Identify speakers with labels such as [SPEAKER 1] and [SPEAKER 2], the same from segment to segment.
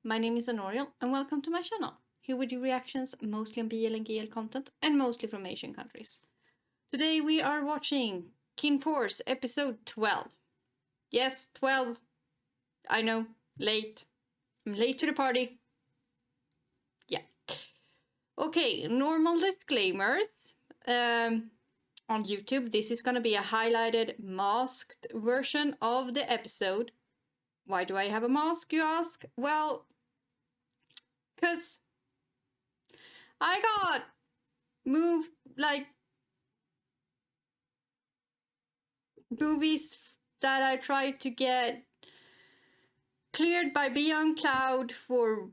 [SPEAKER 1] My name is Anoriel, and welcome to my channel. Here we do reactions mostly on BL and GL content, and mostly from Asian countries. Today we are watching KinnPorsche episode 12. Yes, 12. I know, late. I'm late to the party. Yeah. Okay, normal disclaimers. On YouTube, this is gonna be a highlighted, masked version of the episode. Why do I have a mask, you ask? Well, because I got moved, like, movies that I tried to get cleared by Beyond Cloud for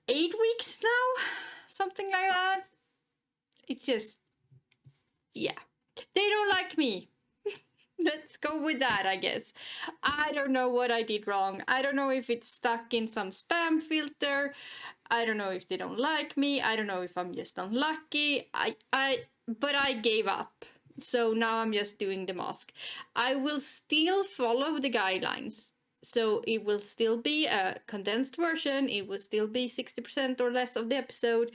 [SPEAKER 1] 8 weeks now? Something like that. It's just, yeah. They don't like me. Let's go with that, I guess. I don't know what I did wrong. I don't know if it's stuck in some spam filter. I don't know if they don't like me. I don't know if I'm just unlucky. But I gave up. So now I'm just doing the mask. I will still follow the guidelines. So it will still be a condensed version. It will still be 60% or less of the episode.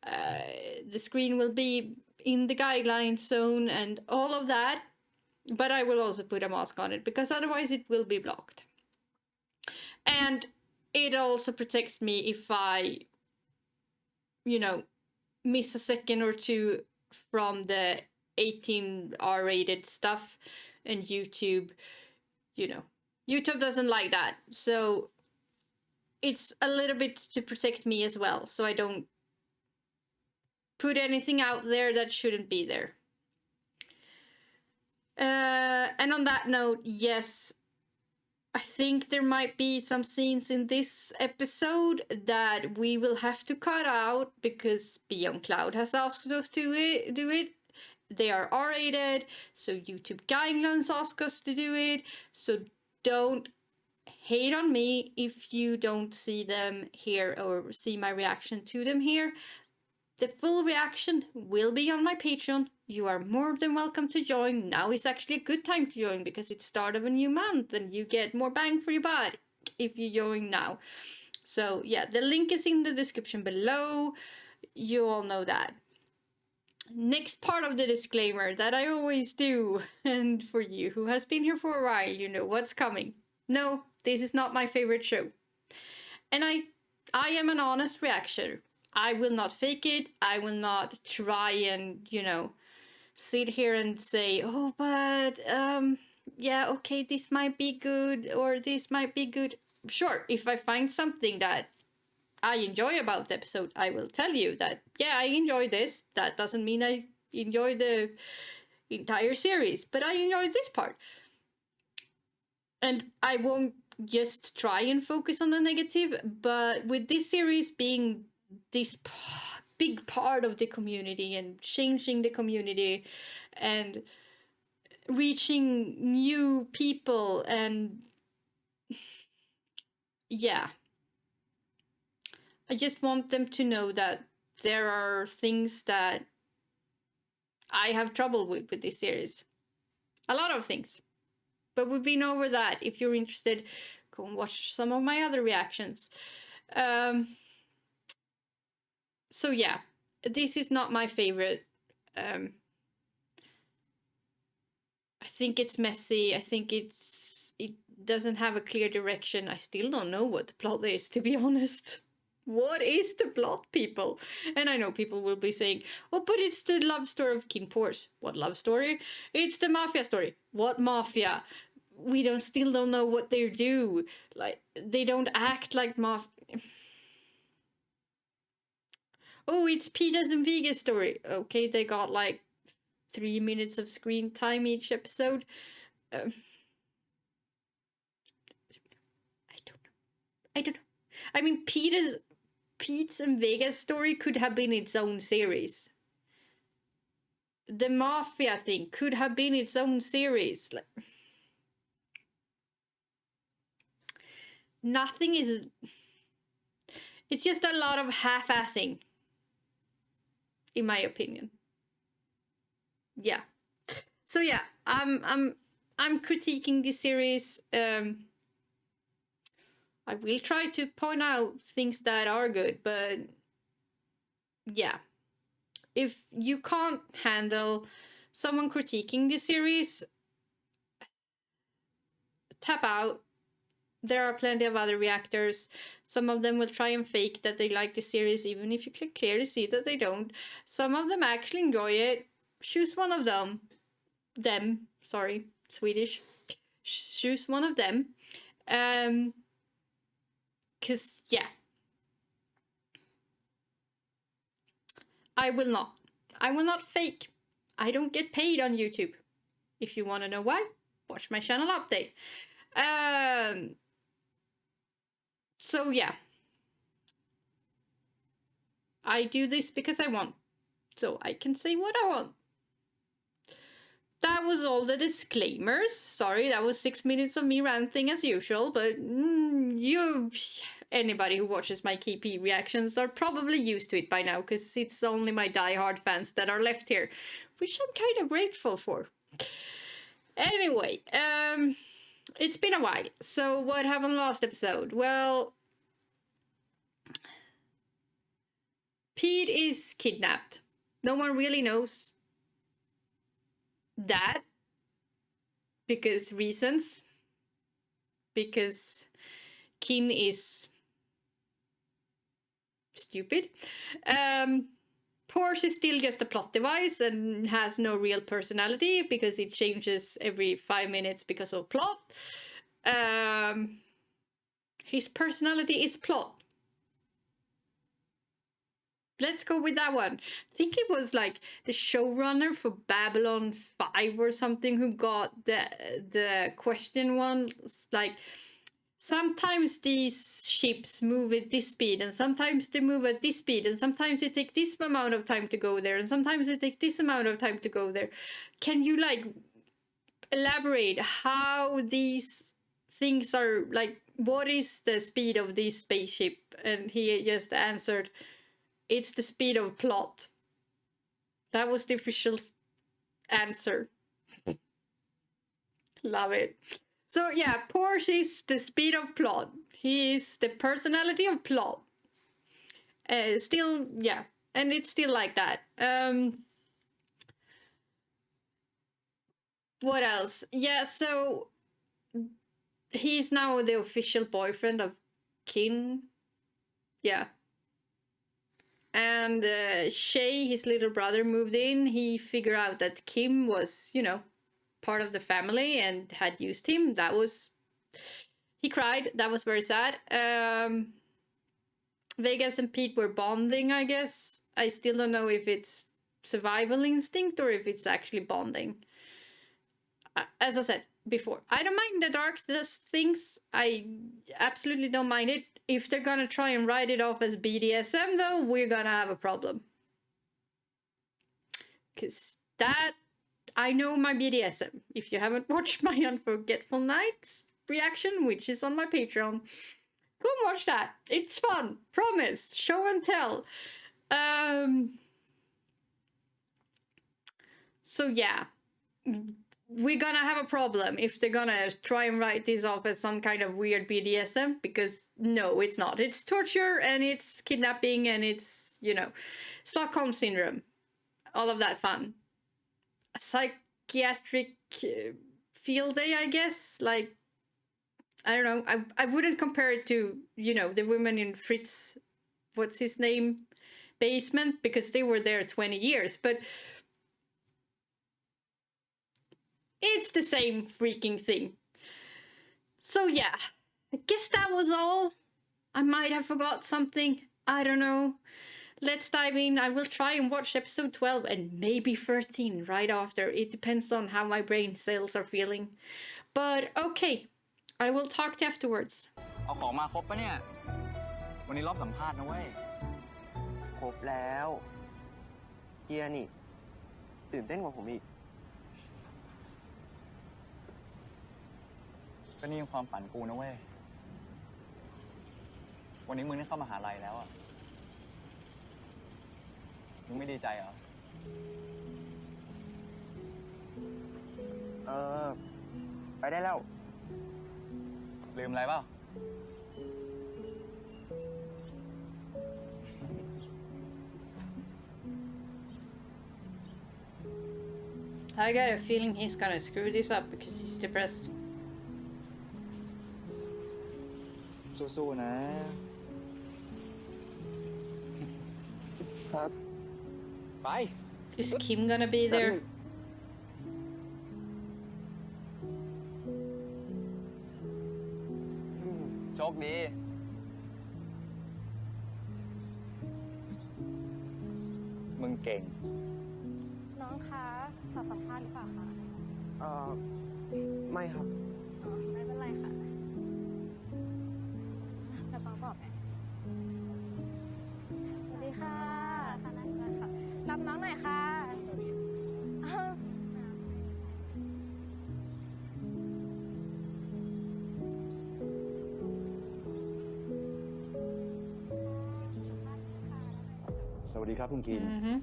[SPEAKER 1] The screen will be in the guideline zone and all of that. But I will also put a mask on it because otherwise it will be blocked. And it also protects me if I, miss a second or two from the 18 R-rated stuff. And YouTube, YouTube doesn't like that. So it's a little bit to protect me as well. So I don't put anything out there that shouldn't be there. And on that note, yes, I think there might be some scenes in this episode that we will have to cut out because Beyond Cloud has asked us to do it. They are R-rated, so YouTube guidelines ask us to do it. So don't hate on me if you don't see them here or see my reaction to them here. The full reaction will be on my Patreon. You are more than welcome to join. Now is actually a good time to join because it's start of a new month and you get more bang for your buck if you join now. So yeah, the link is in the description below. You all know that. Next part of the disclaimer that I always do, and for you who has been here for a while, you know what's coming. No, this is not my favorite show. And I am an honest reactioner. I will not fake it. I will not try and, sit here and say, oh, but, yeah, okay, this might be good or this might be good. Sure, if I find something that I enjoy about the episode, I will tell you that, yeah, I enjoy this. That doesn't mean I enjoy the entire series, but I enjoyed this part. And I won't just try and focus on the negative, but with this series being this big part of the community and changing the community and reaching new people, and yeah, I just want them to know that there are things that I have trouble with this series. A lot of things. But we've been over that. If you're interested, go and watch some of my other reactions. So yeah, this is not my favorite. I think it's messy. I think it doesn't have a clear direction. I still don't know what the plot is, to be honest. What is the plot, people? And I know people will be saying, oh, but it's the love story of KinnPorsche. What love story? It's the mafia story. What mafia? We still don't know what they do. Like, they don't act like mafia. Oh, it's Peter's and Vega's story. Okay, they got like 3 minutes of screen time each episode. I don't know. I mean, Pete's and Vega's story could have been its own series. The mafia thing could have been its own series. Like, nothing is. It's just a lot of half-assing, in my opinion. Yeah. So yeah, I'm critiquing this series. I will try to point out things that are good, but yeah. If you can't handle someone critiquing the series, tap out. There are plenty of other reactors. Some of them will try and fake that they like the series, even if you can clearly see that they don't. Some of them actually enjoy it. Choose one of them. Sorry, Swedish. Choose one of them. Because, yeah. I will not fake. I don't get paid on YouTube. If you want to know why, watch my channel update. So yeah. I do this because I want. So I can say what I want. That was all the disclaimers. Sorry, that was 6 minutes of me ranting as usual, but anybody who watches my KP reactions are probably used to it by now, because it's only my diehard fans that are left here, which I'm kind of grateful for. Anyway, it's been a while. So what happened last episode? Well, Pete is kidnapped. No one really knows that because reasons. Because Kinn is stupid. Porsche is still just a plot device and has no real personality because it changes every 5 minutes because of plot. His personality is plot. Let's go with that one. I think it was like the showrunner for Babylon 5 or something who got the question one. Like, sometimes these ships move at this speed, and sometimes they move at this speed, and sometimes it takes this amount of time to go there, and sometimes it takes this amount of time to go there. Can you, like, elaborate how these things are, like, what is the speed of this spaceship? And he just answered, it's the speed of plot. That was the official answer. Love it. So yeah, Porsche is the speed of plot. He is the personality of plot. Still, yeah. And it's still like that. What else? Yeah, so he's now the official boyfriend of Kinn. Yeah. And Shay, his little brother, moved in. He figured out that Kim was, part of the family and had used him. He cried. That was very sad. Vegas and Pete were bonding, I guess. I still don't know if it's survival instinct or if it's actually bonding. As I said before, I don't mind the dark things. I absolutely don't mind it. If they're gonna try and write it off as BDSM, though, we're gonna have a problem. Because that, I know my BDSM. If you haven't watched my Unforgettable Nights reaction, which is on my Patreon, go and watch that. It's fun. Promise. Show and tell. So yeah. We're gonna have a problem if they're gonna try and write this off as some kind of weird BDSM, because no, it's not. It's torture and it's kidnapping and it's, Stockholm Syndrome. All of that fun. A psychiatric field day, I guess. Like, I don't know. I wouldn't compare it to, the women in Fritz, what's his name, basement, because they were there 20 years. But it's the same freaking thing. So yeah, I guess that was all. I might have forgot something. I don't know. Let's dive in. I will try and watch episode 12 and maybe 13 right after. It depends on how my brain cells are feeling. But okay, I will talk to you afterwards.
[SPEAKER 2] เอาของมาครบปะเนี่ยวันนี้รอบสัมภาษณ์นะเว้ยครบแล้วเฮียนี่ตื่นเต้นกว่าผมอีกก็นี่ความฝันกูนะเว้ยวันนี้มึงได้เข้ามหาลัยแล้วอ่ะมึงไม่ดีใจเหรอไปได้แล้วลืมอะไรเปล่า
[SPEAKER 1] I got a feeling he's gonna screw this up because he's depressed.
[SPEAKER 2] สู้ๆนะ ครับ ไป
[SPEAKER 1] Is Kim gonna be there?
[SPEAKER 2] โชคดี มึงเก่ง
[SPEAKER 3] น้องคะขอสัมภาษณ์หรือเปล่าคะ
[SPEAKER 2] ไม่ครับ
[SPEAKER 3] อ๋อไม่เป็นไรค่ะจะต้องบอกไงสวัสดีค่ะตอนนั้นค่ะรับน้องหน่อยค่ะอ้าว
[SPEAKER 4] สวัสดีครับคุณคิน
[SPEAKER 1] Mm-hmm.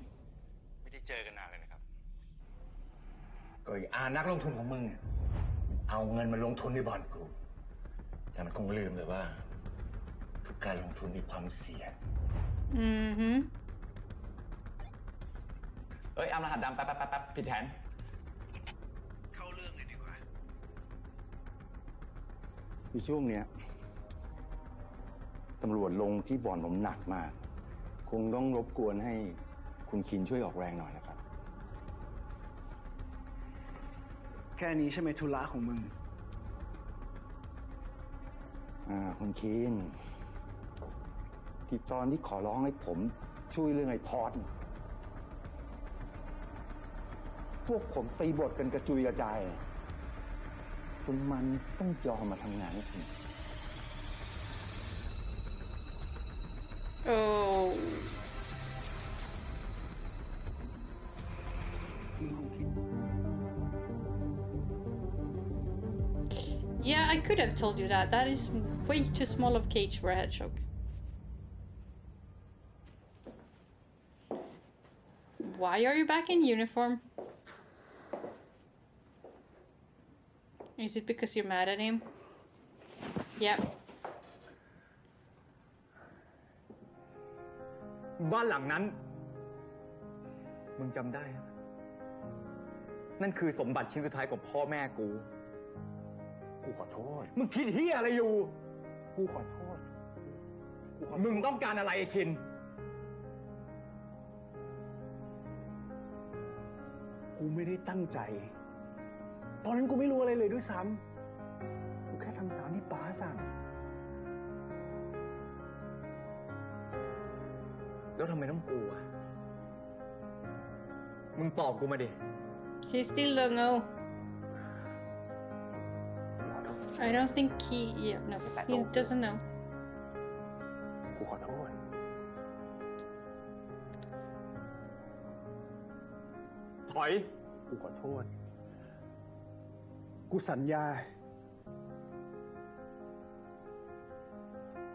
[SPEAKER 4] ไม่ได้เจอกันนานเลยนะครับก็นักลงทุนของมึงเนี่ยเอาเงินมาลงทุนในบ่อนกูแต่มันคงลืมเลยว่าทุกการลงทุนมีความเสี่ยง
[SPEAKER 1] Mm-hmm.
[SPEAKER 2] เอ้ยอำรหัสดำแป๊บผิดแผน
[SPEAKER 4] เข้าเรื่องเลยดีกว่าในช่วงเนี้ยตำรวจลงที่บ่อนผมหนักมาก คงต้องรบกวนให้คุณคินช่วยออกแรงหน่อยนะครับ
[SPEAKER 5] แค่นี้ใช่ไหมธุระของมึง
[SPEAKER 4] คุณคินที่ตอนที่ขอร้องให้ผมช่วยเรื่องไอ้พอดพวกผมตีบทกันกระจุยกระจายคุณมันต้องยอมมาทำงานให้คุณ
[SPEAKER 1] Oh. Yeah, I could have told you that. That is way too small of cage for a hedgehog. Why are you back in uniform? Is it because you're mad at him? Yep.
[SPEAKER 2] บ้านหลังนั้น มึงจำได้ไหมนั่นคือสมบัติชิ้นสุดท้ายของพ่อแม่กู
[SPEAKER 4] กูขอโทษ
[SPEAKER 2] มึงคิดเฮียอะไรอยู่
[SPEAKER 4] กูขอโทษ
[SPEAKER 2] มึงต้องการอะไรไอ้คิน
[SPEAKER 5] กูไม่ได้ตั้งใจ ตอนนั้นกูไม่รู้อะไรเลยด้วยซ้ำ กูแค่ทำตามที่ป๋าสั่ง
[SPEAKER 2] แล้วทำไมต้องกูอ่ะ มึงตอบกูมาดิ
[SPEAKER 1] He still don't know. I don't think he... Yeah, no. He doesn't know.
[SPEAKER 5] กูขอโทษ
[SPEAKER 2] ถอย
[SPEAKER 5] กูขอโทษ กูสัญญา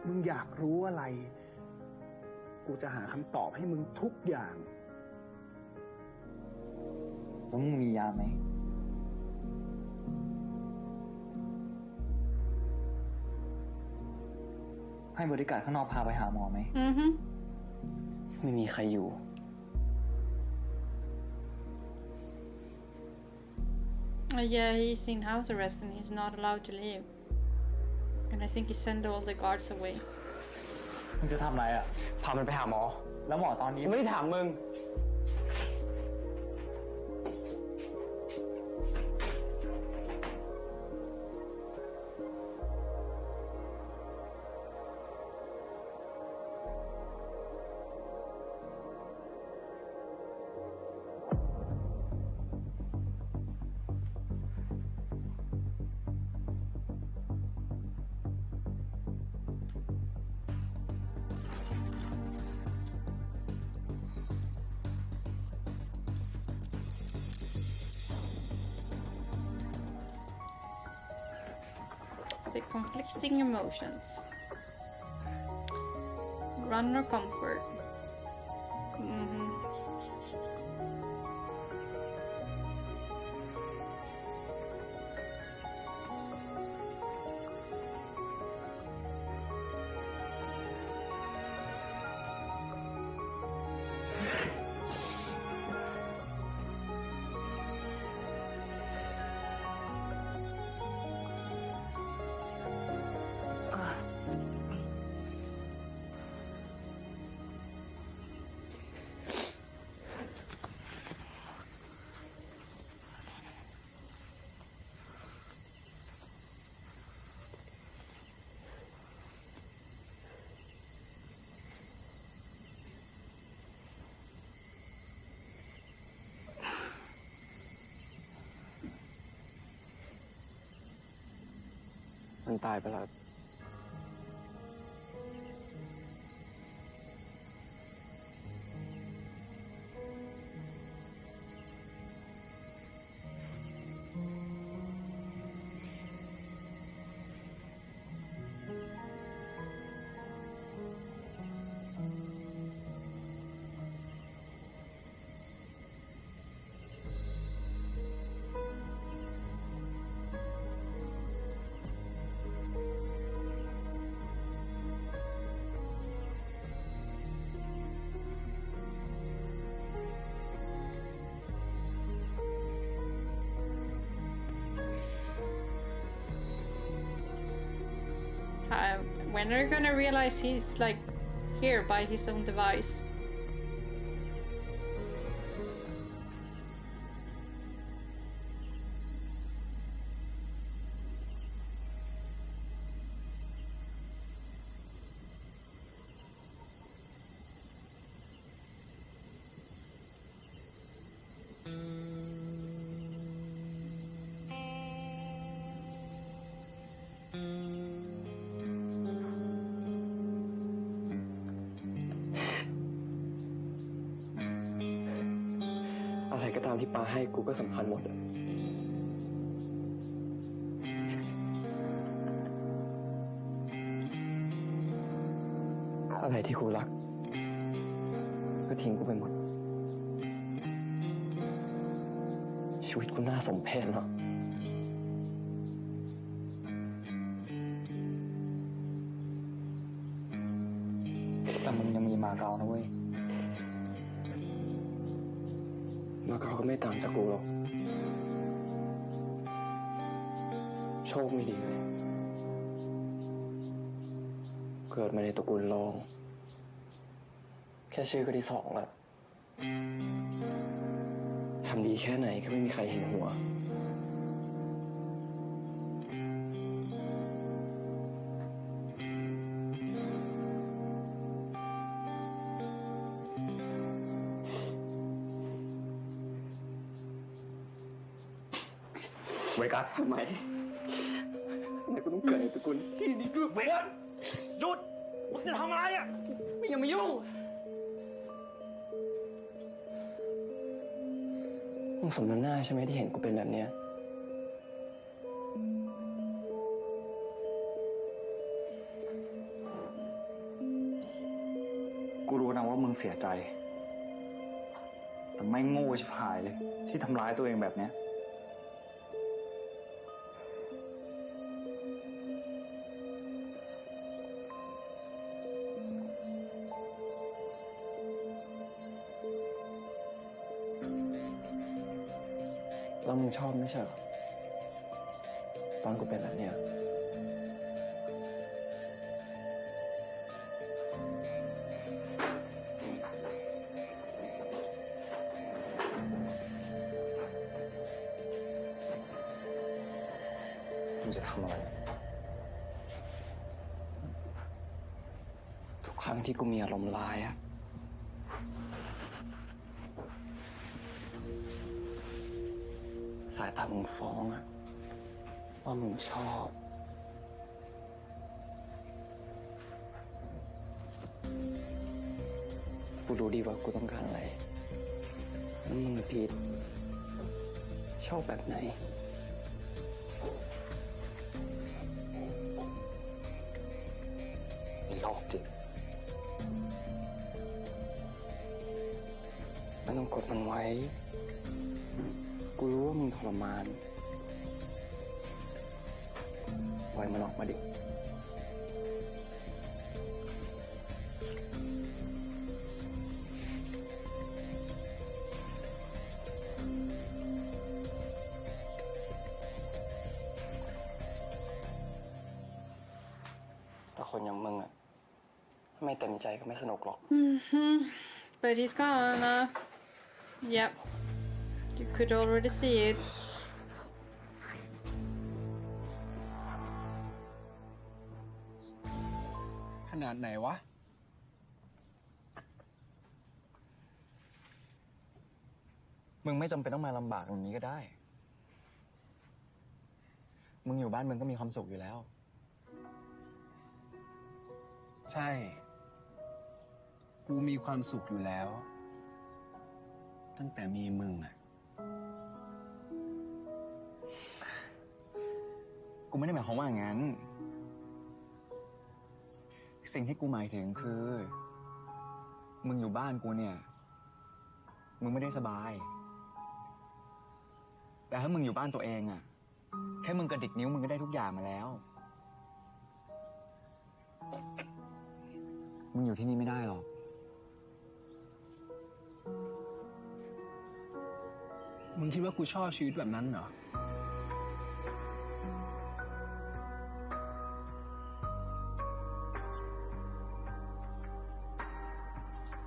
[SPEAKER 5] มึงอยากรู้อะไร กูจะหาคำตอบให้มึงทุกอย่าง
[SPEAKER 2] แล้วมึงมียาไหม ให้บริการข้างนอกพาไปหาหมอไหม
[SPEAKER 1] Mm-hmm.
[SPEAKER 2] ไม่มีใครอยู่
[SPEAKER 1] Yeah, he's in house arrest and he's not allowed to leave. And I think he sent all the guards away.
[SPEAKER 2] มึงจะทำอะไรอ่ะ พามันไปหาหมอ แล้วหมอตอนนี้ไม่ได้ถามมึง
[SPEAKER 1] The conflicting emotions. Run or comfort. Mm-hmm.
[SPEAKER 2] มันตายไปแล้ว
[SPEAKER 1] When are you gonna realize he's like here by his own device?
[SPEAKER 2] อะไรก็ตามที่ป้าให้กูก็สำคัญหมดอะอะไรที่กูรักก็ทิ้งกูไปหมด ชีวิตกูน่าสมเพชเนาะแต่มึงยังมีมาเก๊านะเว้ยมาเก๊าก็ไม่ต่างจากกูหรอกโชคไม่ดีเลยเกิดมาในตระกูลรองแค่ชื่อก็ที่สองละทำดีแค่ไหนก็ไม่มีใครเห็นหัวเวกัสทำไมกูต้องเกิดในตระกูลที่ดีด้วยเวกัสหยุดมึงจะทำอะไรอ่ะไม่อย่ามายุ่งมึงสมน้ำหน้าใช่ไหมที่เห็นกูเป็นแบบเนี้ยกูรู้นะว่ามึงเสียใจแต่ไม่โง่ชิบหายเลยที่ทำร้ายตัวเองแบบเนี้ยแล้วมึงชอบไม่ใช่เหรอตอนกูเป็นแบบเนี้ยมึงจะทำอะไรทุกครั้งที่กูมีอารมณ์ร้ายอะสายตามึงฟ้องอะว่ามึงชอบกูรู้ดีว่ากูต้องการอะไรแล้วมึงผิดชอบแบบไหนเป็นโรคจิตไม่ต้องกดมันไว้กูรู้ว่ามึงทรมานปล่อยมันออกมาดิแต่คนอย่างมึงอะไม่เต็มใจก็ไม่สนุกหรอก
[SPEAKER 1] But he's gone. Yep. You could already see it.
[SPEAKER 5] ขนาดไหนวะ
[SPEAKER 2] มึงไม่จำเป็นต้องมาลำบากอย่างนี้ก็ได้ มึงอยู่บ้านมึงก็มีความสุขอยู่แล้ว
[SPEAKER 5] ใช่ กูมีความสุขอยู่แล้ว ตั้งแต่มีมึงอ่ะ
[SPEAKER 2] กูไม่ได้หมายความว่าอย่างนั้น สิ่งที่กูหมายถึงคือ มึงอยู่บ้านกูเนี่ย มึงไม่ได้สบาย แต่ถ้ามึงอยู่บ้านตัวเองอะแค่มึงกระดิกนิ้วมึงก็ได้ทุกอย่างมาแล้ว มึงอยู่ที่นี่ไม่ได้หรอก
[SPEAKER 5] มึงคิดว่ากูชอบชีวิตแบบนั้นเหรอ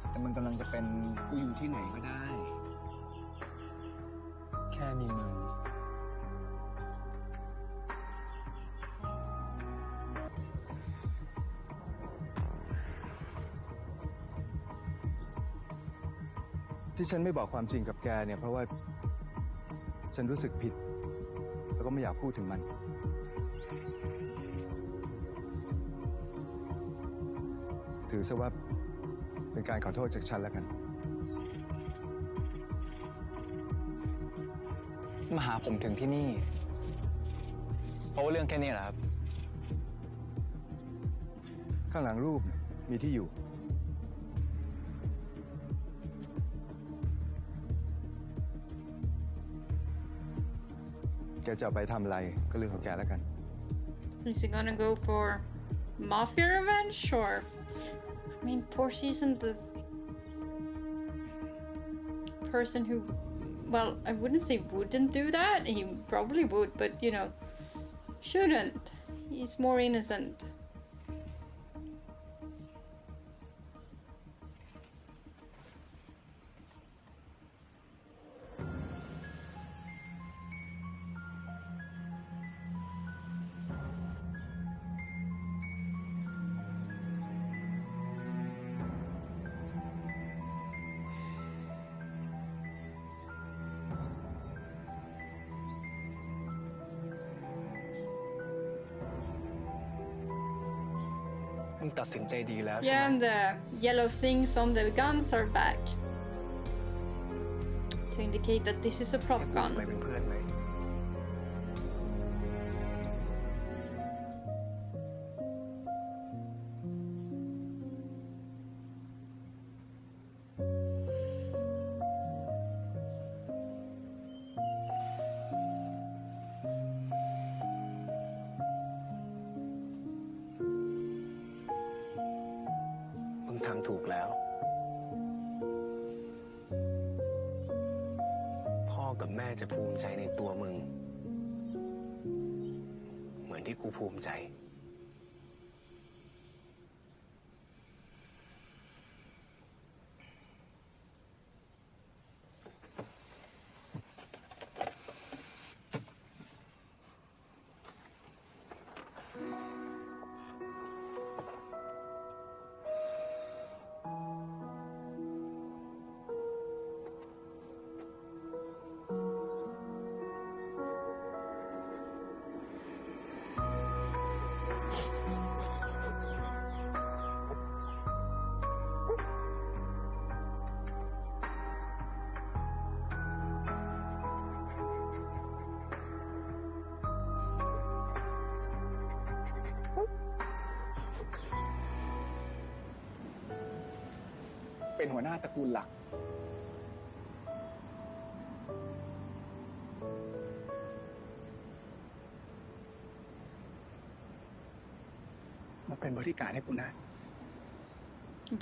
[SPEAKER 2] แต่มึงกำลังจะเป็น
[SPEAKER 5] กูอยู่ที่ไหนก็ได้ แค่มีมึง
[SPEAKER 6] ที่ฉันไม่บอกความจริงกับแกเนี่ยเพราะว่าฉันรู้สึกผิด แล้วก็ไม่อยากพูดถึงมัน ถือซะว่าเป็นการขอโทษจากฉันแล้วกัน
[SPEAKER 2] มาหาผมถึงที่นี่ เพราะว่าเรื่องแค่นี้เหรอครับ
[SPEAKER 6] ข้างหลังรูปเนี่ยมีที่อยู่ แกจะเอาไปทำอะไรก็เรื่องของแกแล้วกัน
[SPEAKER 1] Is he gonna go for mafia revenge or? I mean, Porsche isn't the person who, well, I wouldn't say wouldn't do that. He probably would, but you know, shouldn't. He's more innocent.
[SPEAKER 5] มึงตัดสินใจดีแล้วใช่
[SPEAKER 1] Yeah,
[SPEAKER 5] ไหม
[SPEAKER 1] and the yellow things on the guns are back to indicate that this is a prop
[SPEAKER 5] ไป
[SPEAKER 1] gun.
[SPEAKER 5] เป็นเพื่อนไหม มึงทำถูกแล้ว พ่อกับแม่จะภูมิใจในตัวมึง เหมือนที่กูภูมิใจ เป็นหัวหน้าตระกูลหลัก มาเป็นบริการให้กูนะ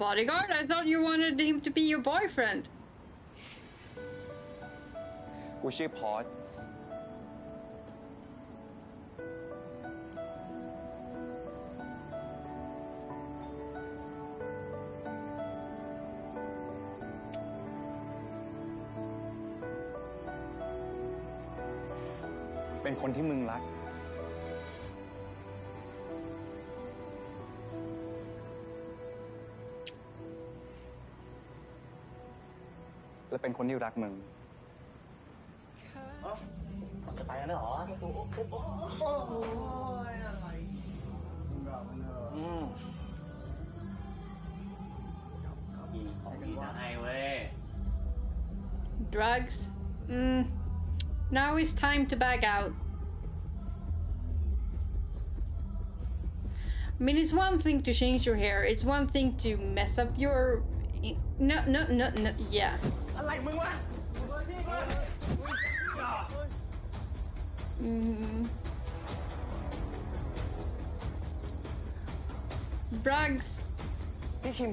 [SPEAKER 1] Bodyguard? I thought you wanted him to be your boyfriend.
[SPEAKER 2] กูชื่อพอร์ต เป็นคนที่มึงรัก และเป็นคนที่รักมึง
[SPEAKER 4] จะไปแล้วเหรอโอ้ยอะไร
[SPEAKER 2] อืม
[SPEAKER 1] Drugs? Now it's time to back out. I mean, it's one thing to change your hair. It's one thing to mess up your... No, yeah.
[SPEAKER 2] อะไรมึงวะ
[SPEAKER 1] Drugs.
[SPEAKER 2] พี่คิม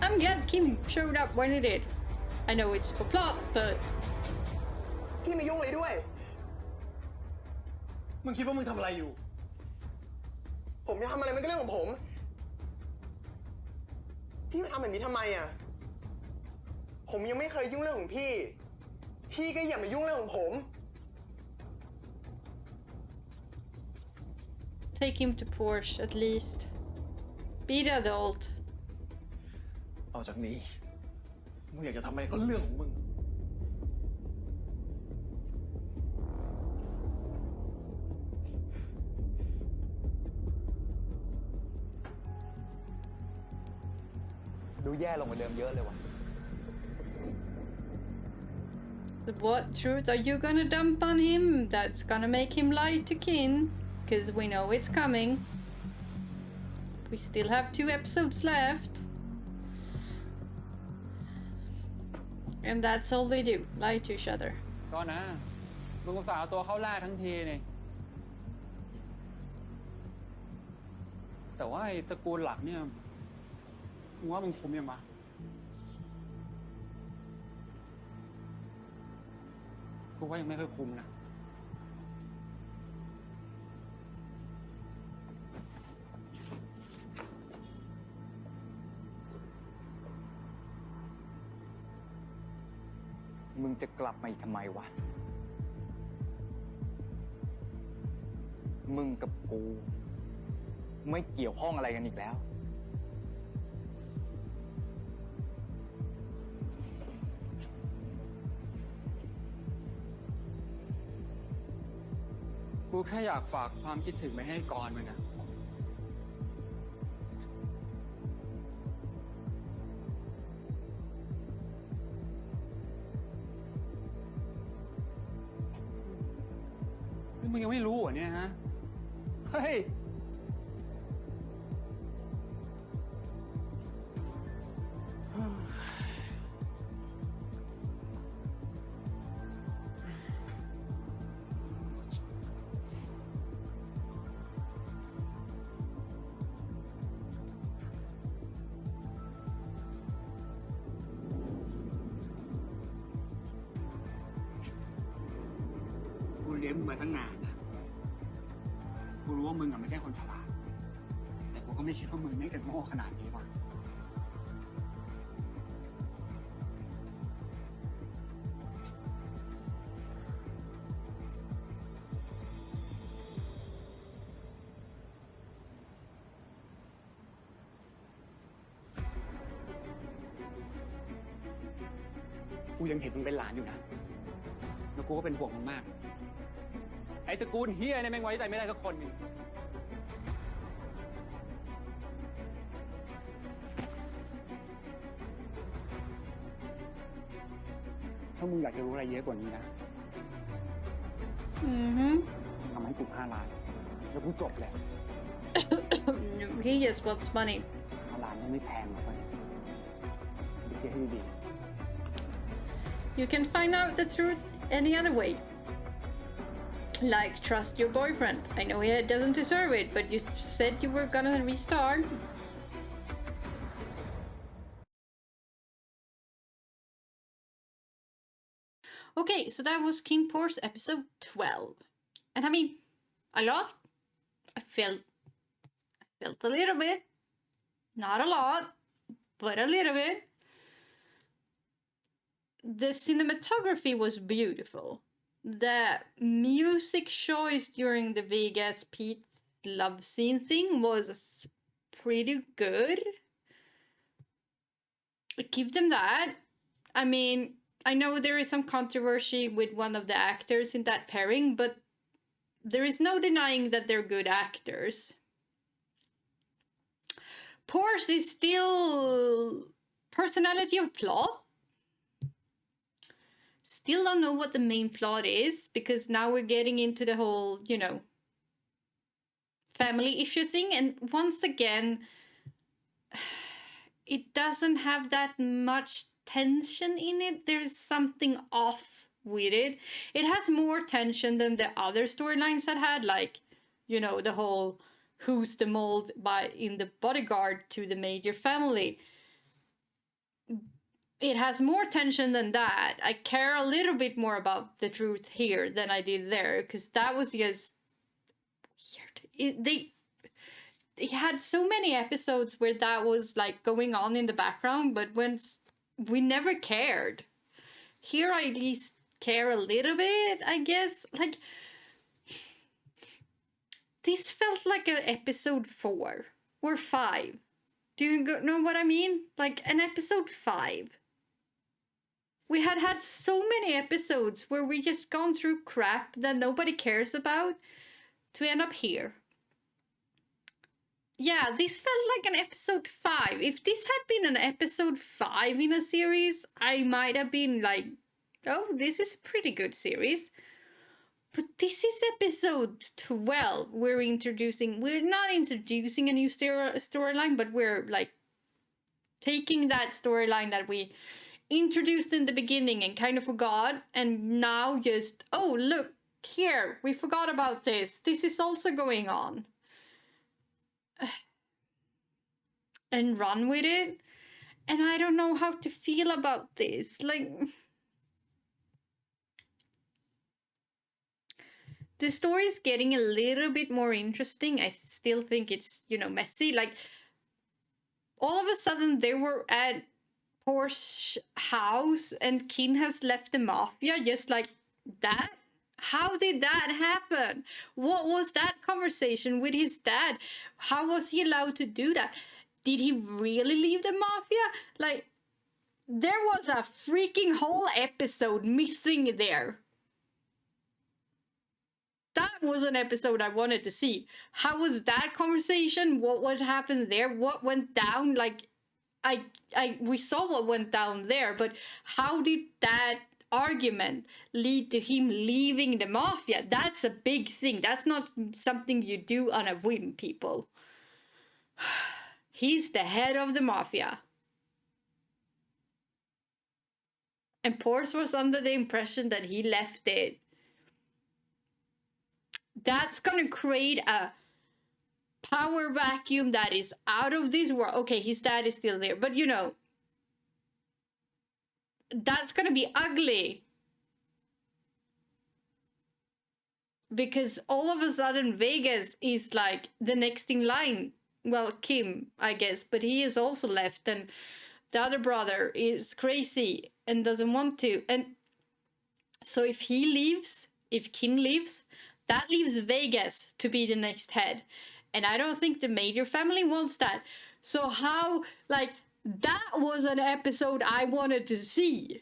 [SPEAKER 1] I'm glad Kim showed up when he did. I know it's for plot, but...
[SPEAKER 2] พี่มายุ่งอะไรด้วย
[SPEAKER 5] มึงคิดว่ามึงทำอะไรอยู่
[SPEAKER 2] ผมจะทำอะไรมันก็เรื่องของผม พี่มาทำแบบนี้ทำไมอ่ะ ผมยังไม่เคยยุ่งเรื่องของพี่ พี่ก็อย่ามายุ่งเรื่องของผม
[SPEAKER 1] Take him to Porsche, at least. Be the adult.
[SPEAKER 5] ต่อจากนี้ มึงอยากจะทำอะไรก็เรื่องของมึง
[SPEAKER 2] ดูแย่ลงกว่าเดิมเยอะเลยว่ะ
[SPEAKER 1] What truth are you gonna dump on him that's gonna make him lie to Kin? Because we know it's coming. We still have 2 episodes left. And that's all they do, lie to each other.
[SPEAKER 7] ก็นะมึงอุตส่าห์เอาตัวเข้าแรกทั้งทีนี่แต่ว่าไอ้ตระกูลหลักเนี่ยมึงว่ามึงคุมยังวะกูว่ายังไม่ค่อยคุมนะ
[SPEAKER 2] มึงจะกลับมาอีกทำไมวะ มึงกับกูไม่เกี่ยวข้องอะไรกันอีกแล้ว
[SPEAKER 7] กูแค่อยากฝากความคิดถึงไปให้กรมึงอะมึงยังไม่รู้เหรอเนี่ยฮะ เฮ้ย กูเลี้ยงมึงมาตั้งนานนะกูรู้ว่ามึงอะไม่ใช่คนฉลาด แต่กูก็ไม่คิดว่ามึงไม่งจะโง่ขนาดนี้ว่ะกูยังเห็นมึงเป็นหลานอยู่นะ แล้วกูก็เป็นห่วงมึงมาก ไอ้ตระกูลเฮียเนี่ยแม่งไว้ใจไม่ได้สักคนหนึ่งถ้ามึงอยากจะรู้อะไรเยอะกว่านี้นะ
[SPEAKER 1] Mm-hmm.
[SPEAKER 7] ทำให้กู5 ล้าน แล้วกูจบเลย
[SPEAKER 1] He just wants money.
[SPEAKER 7] 5 ล้านไม่แพงหรอกเว้ยดูคิดให้ดี
[SPEAKER 1] You can find out the truth any other way. Like, trust your boyfriend. I know he doesn't deserve it, but you said you were gonna restart. Okay, so that was KinnPorsche episode 12. And I mean, I laughed. I felt a little bit. Not a lot, but a little bit. The cinematography was beautiful. The music choice during the Vegas Pete love scene thing was pretty good. I give them that. I mean, I know there is some controversy with one of the actors in that pairing, but there is no denying that they're good actors. Porsche is still personality of plot. still don't know what the main plot is, because now we're getting into the whole, you know, family issue thing. And once again, it doesn't have that much tension in it. There's something off with it. It has more tension than the other storylines that had, like, you know, the whole who's the mold in the bodyguard to the major family. It has more tension than that. I care a little bit more about the truth here than I did there, because that was just weird. They had so many episodes where that was like going on in the background, but when we never cared. Here I at least care a little bit, I guess. Like, this felt like an episode 4 or 5. Do you know what I mean? Like an episode 5. We had so many episodes where we just gone through crap that nobody cares about to end up here. Yeah, this felt like an episode 5. If this had been an episode 5 in a series, I might have been like, oh, this is a pretty good series. But this is episode 12. We're not introducing a new storyline, but we're like taking that storyline that we introduced in the beginning and kind of forgot, and now just, oh, look, here, we forgot about this. This is also going on. And run with it. And I don't know how to feel about this. Like, the story is getting a little bit more interesting. I still think it's, you know, messy. Like, all of a sudden they were at Porsche house and Kinn has left the mafia just like that. How did that happen? What was that conversation with his dad? How was he allowed to do that? Did he really leave the mafia? Like, there was a freaking whole episode missing there. That was an episode I wanted to see. How was that conversation? What happened there? What went down? Like, we saw what went down there, but how did that argument lead to him leaving the mafia? That's a big thing. That's not something you do on a whim, people. He's the head of the mafia. And Porsche was under the impression that he left it. That's gonna create a power vacuum that is out of this world. Okay, his dad is still there, but you know, that's gonna be ugly. Because all of a sudden Vegas is like the next in line. Well, Kim, I guess, but he is also left, and the other brother is crazy and doesn't want to. And so if he leaves, if Kinn leaves, that leaves Vegas to be the next head. And I don't think the major family wants that. So how, like, that was an episode I wanted to see.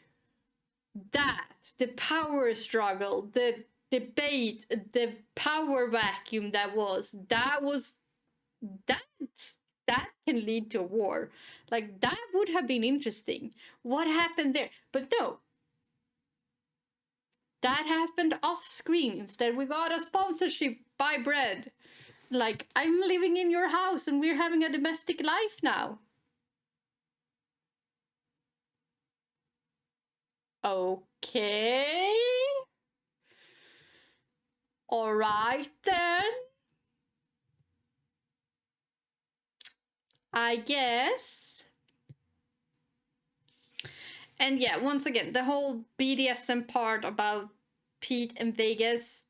[SPEAKER 1] That, the power struggle, the debate, the power vacuum that can lead to war. Like, that would have been interesting. What happened there? But no. That happened off screen. Instead, we got a sponsorship by bread. Like, I'm living in your house and we're having a domestic life now. Okay. All right then. I guess. And yeah, once again, the whole BDSM part about Pete and Vegas.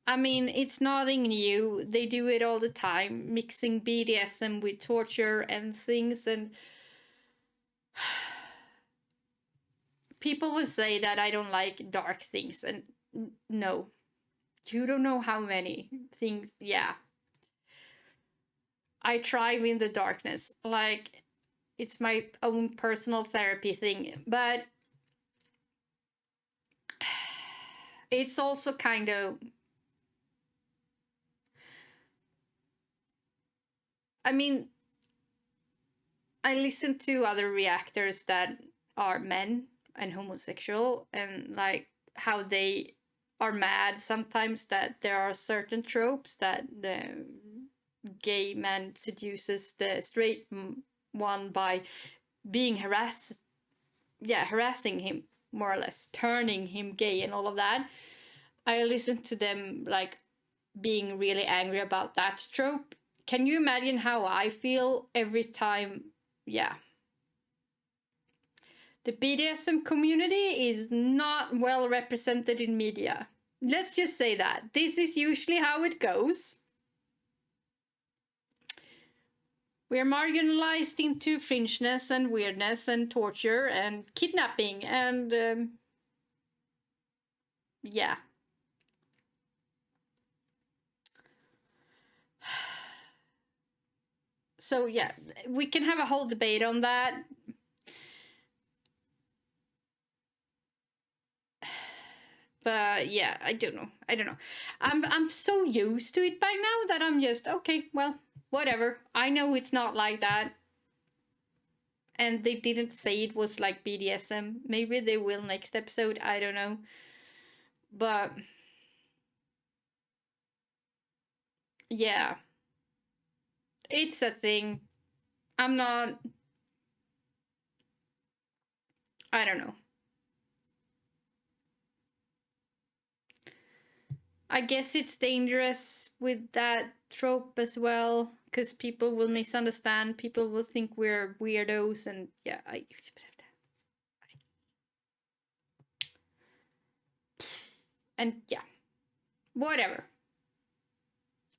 [SPEAKER 1] I mean, it's nothing new. They do it all the time, mixing BDSM with torture and things. And people will say that I don't like dark things. And no, you don't know how many things. Yeah. I thrive in the darkness. Like, it's my own personal therapy thing. But it's also kind of... I mean, I listen to other reactors that are men and homosexual, and like how they are mad sometimes that there are certain tropes that the gay man seduces the straight one by being harassing him, more or less, turning him gay and all of that. I listen to them like being really angry about that trope. Can you imagine how I feel every time? Yeah. The BDSM community is not well represented in media. Let's just say that. This is usually how it goes. We're marginalized into fringeness and weirdness and torture and kidnapping and yeah. So yeah, we can have a whole debate on that. But yeah, I don't know. I'm so used to it by now that I'm just okay, well, whatever. I know it's not like that. And they didn't say it was like BDSM. Maybe they will next episode, I don't know. But yeah. It's a thing. I'm not, I don't know. I guess it's dangerous with that trope as well, because people will misunderstand. People will think we're weirdos, and yeah, and yeah, whatever.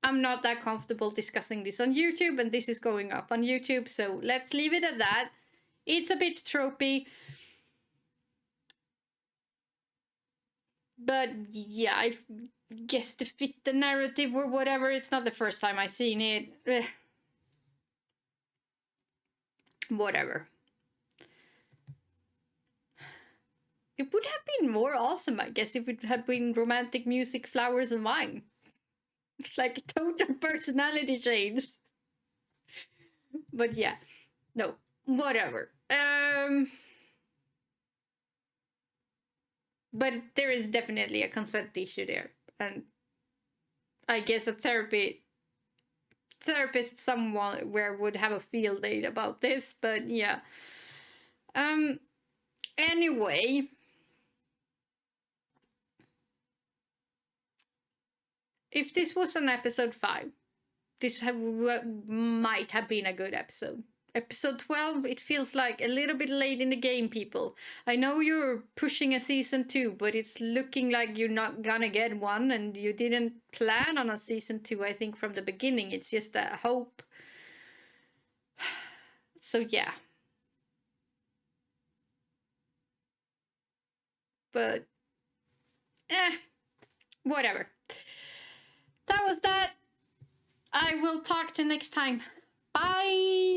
[SPEAKER 1] I'm not that comfortable discussing this on YouTube, and this is going up on YouTube, so let's leave it at that. It's a bit tropey. But yeah, I guess to fit the narrative or whatever, it's not the first time I've seen it. Whatever. It would have been more awesome, I guess, if it had been romantic music, flowers, and wine. Like total personality change. But yeah, no, whatever. But there is definitely a consent issue there, and I guess a therapist somewhere would have a field day about this. But yeah. Anyway. If this was an episode 5, this might have been a good episode. Episode 12, it feels like a little bit late in the game, people. I know you're pushing a season 2, but it's looking like you're not gonna get one, and you didn't plan on a season 2, I think, from the beginning. It's just a hope. So yeah. But, whatever. That was that. I will talk to you next time. Bye!